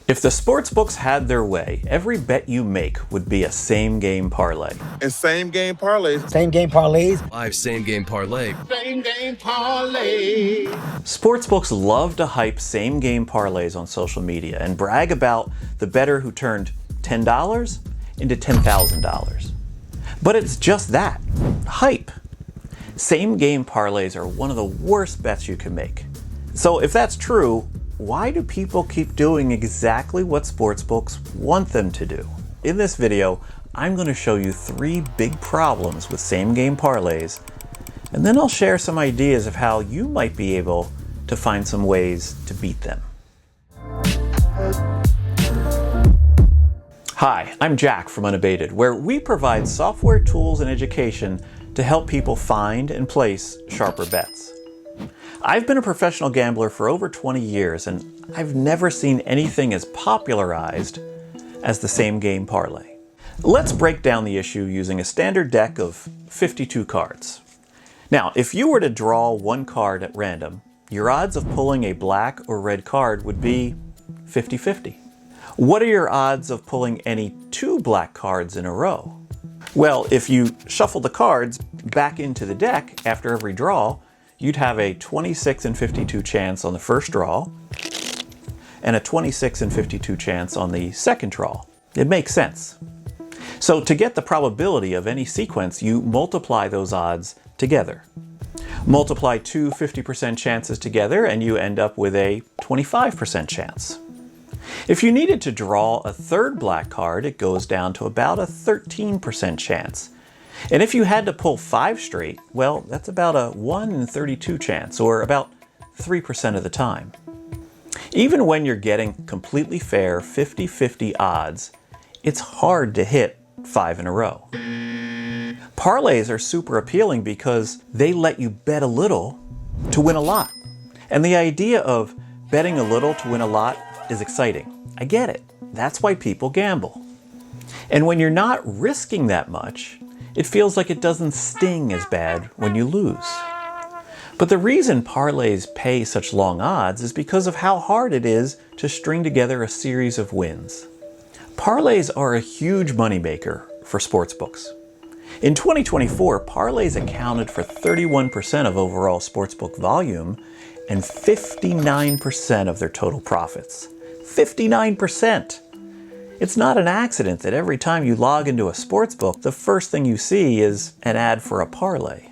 If the sportsbooks had their way, every bet you make would be a same-game parlay. And Same Game Parlays. Same Game Parlays. Live Same Game Parlay. Same Game Parlay. Sportsbooks love to hype same-game parlays on social media and brag about the bettor who turned $10 into $10,000. But it's just that, hype. Same-game parlays are one of the worst bets you can make. So if that's true, why do people keep doing exactly what sportsbooks want them to do? In this video, I'm going to show you 3 big problems with same-game parlays, and then I'll share some ideas of how you might be able to find some ways to beat them. Hi, I'm Jack from Unabated, where we provide software tools and education to help people find and place sharper bets. I've been a professional gambler for over 20 years, and I've never seen anything as popularized as the same game parlay. Let's break down the issue using a standard deck of 52 cards. Now, if you were to draw one card at random, your odds of pulling a black or red card would be 50-50. What are your odds of pulling any 2 black cards in a row? Well, if you shuffle the cards back into the deck after every draw, you'd have a 26 and 52 chance on the first draw and a 26 and 52 chance on the second draw. It makes sense. So to get the probability of any sequence, you multiply those odds together. Multiply 2 50% chances together and you end up with a 25% chance. If you needed to draw a third black card, it goes down to about a 13% chance. And if you had to pull 5 straight, well, that's about a 1 in 32 chance, or about 3% of the time. Even when you're getting completely fair 50-50 odds, it's hard to hit 5 in a row. Parlays are super appealing because they let you bet a little to win a lot. And the idea of betting a little to win a lot is exciting. I get it. That's why people gamble. And when you're not risking that much, it feels like it doesn't sting as bad when you lose. But the reason parlays pay such long odds is because of how hard it is to string together a series of wins. Parlays are a huge moneymaker for sportsbooks. In 2024, parlays accounted for 31% of overall sportsbook volume and 59% of their total profits. 59%! It's not an accident that every time you log into a sportsbook, the first thing you see is an ad for a parlay.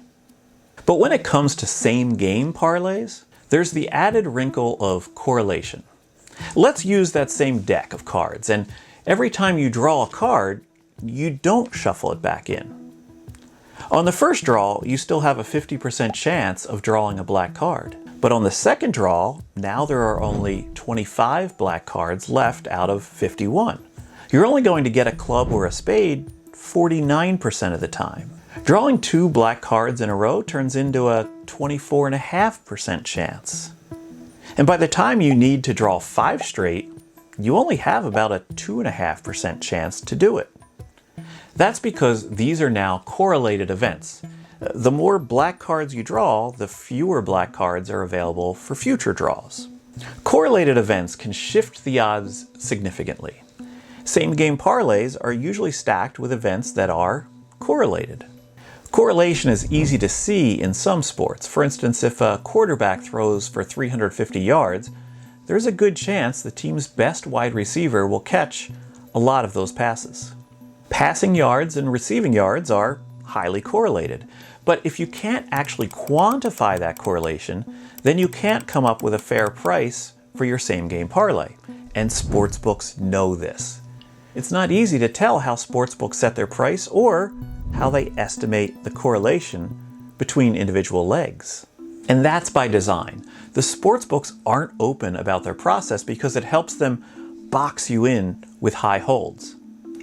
But when it comes to same-game parlays, there's the added wrinkle of correlation. Let's use that same deck of cards, and every time you draw a card, you don't shuffle it back in. On the first draw, you still have a 50% chance of drawing a black card. But on the second draw, now there are only 25 black cards left out of 51. You're only going to get a club or a spade 49% of the time. Drawing 2 black cards in a row turns into a 24.5% chance. And by the time you need to draw 5 straight, you only have about a 2.5% chance to do it. That's because these are now correlated events. The more black cards you draw, the fewer black cards are available for future draws. Correlated events can shift the odds significantly. Same-game parlays are usually stacked with events that are correlated. Correlation is easy to see in some sports. For instance, if a quarterback throws for 350 yards, there's a good chance the team's best wide receiver will catch a lot of those passes. Passing yards and receiving yards are highly correlated. But if you can't actually quantify that correlation, then you can't come up with a fair price for your same-game parlay. And sportsbooks know this. It's not easy to tell how sportsbooks set their price or how they estimate the correlation between individual legs. And that's by design. The sportsbooks aren't open about their process because it helps them box you in with high holds.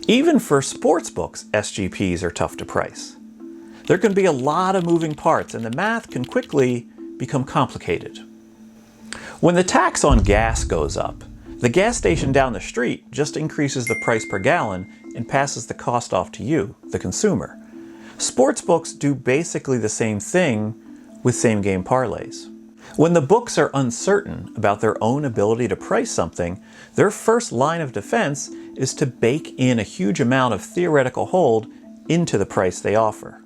Even for sportsbooks, SGPs are tough to price. There can be a lot of moving parts, and the math can quickly become complicated. When the tax on gas goes up, the gas station down the street just increases the price per gallon and passes the cost off to you, the consumer. Sportsbooks do basically the same thing with same-game parlays. When the books are uncertain about their own ability to price something, their first line of defense is to bake in a huge amount of theoretical hold into the price they offer.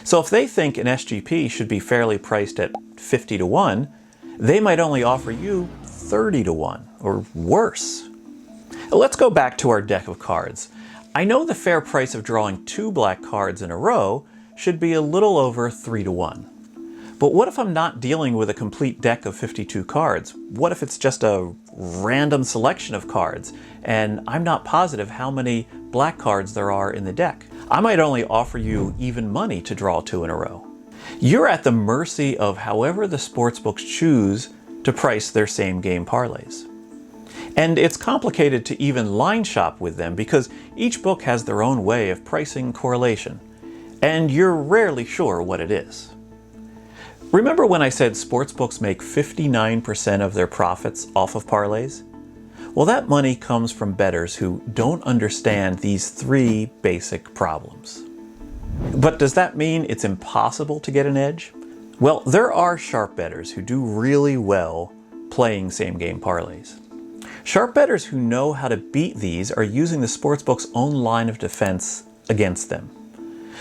So if they think an SGP should be fairly priced at 50 to 1, they might only offer you 30 to 1, or worse. Let's go back to our deck of cards. I know the fair price of drawing 2 black cards in a row should be a little over 3 to 1. But what if I'm not dealing with a complete deck of 52 cards? What if it's just a random selection of cards, and I'm not positive how many black cards there are in the deck? I might only offer you even money to draw 2 in a row. You're at the mercy of however the sportsbooks choose to price their same game parlays. And it's complicated to even line shop with them because each book has their own way of pricing correlation, and you're rarely sure what it is. Remember when I said sportsbooks make 59% of their profits off of parlays? Well, that money comes from bettors who don't understand these 3 basic problems. But does that mean it's impossible to get an edge? Well, there are sharp bettors who do really well playing same game parlays. Sharp bettors who know how to beat these are using the sportsbook's own line of defense against them.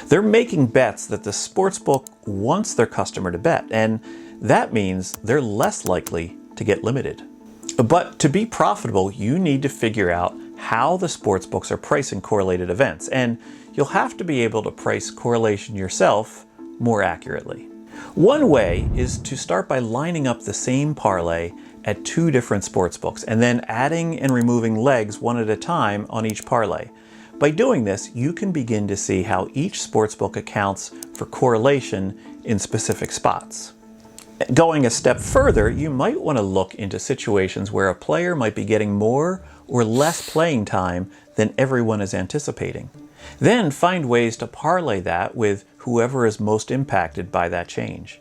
They're making bets that the sportsbook wants their customer to bet, and that means they're less likely to get limited. But to be profitable, you need to figure out how the sportsbooks are pricing correlated events, and you'll have to be able to price correlation yourself more accurately. One way is to start by lining up the same parlay at 2 different sportsbooks, and then adding and removing legs one at a time on each parlay. By doing this, you can begin to see how each sportsbook accounts for correlation in specific spots. Going a step further, you might want to look into situations where a player might be getting more or less playing time than everyone is anticipating. Then find ways to parlay that with whoever is most impacted by that change.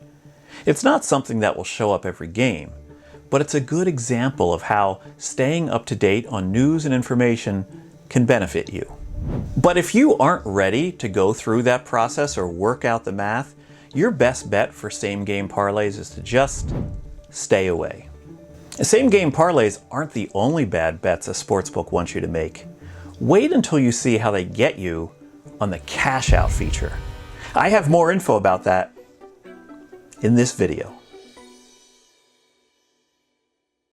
It's not something that will show up every game, but it's a good example of how staying up to date on news and information can benefit you. But if you aren't ready to go through that process or work out the math, your best bet for same game parlays is to just stay away. Same game parlays aren't the only bad bets a sportsbook wants you to make. Wait until you see how they get you on the cash out feature. I have more info about that in this video.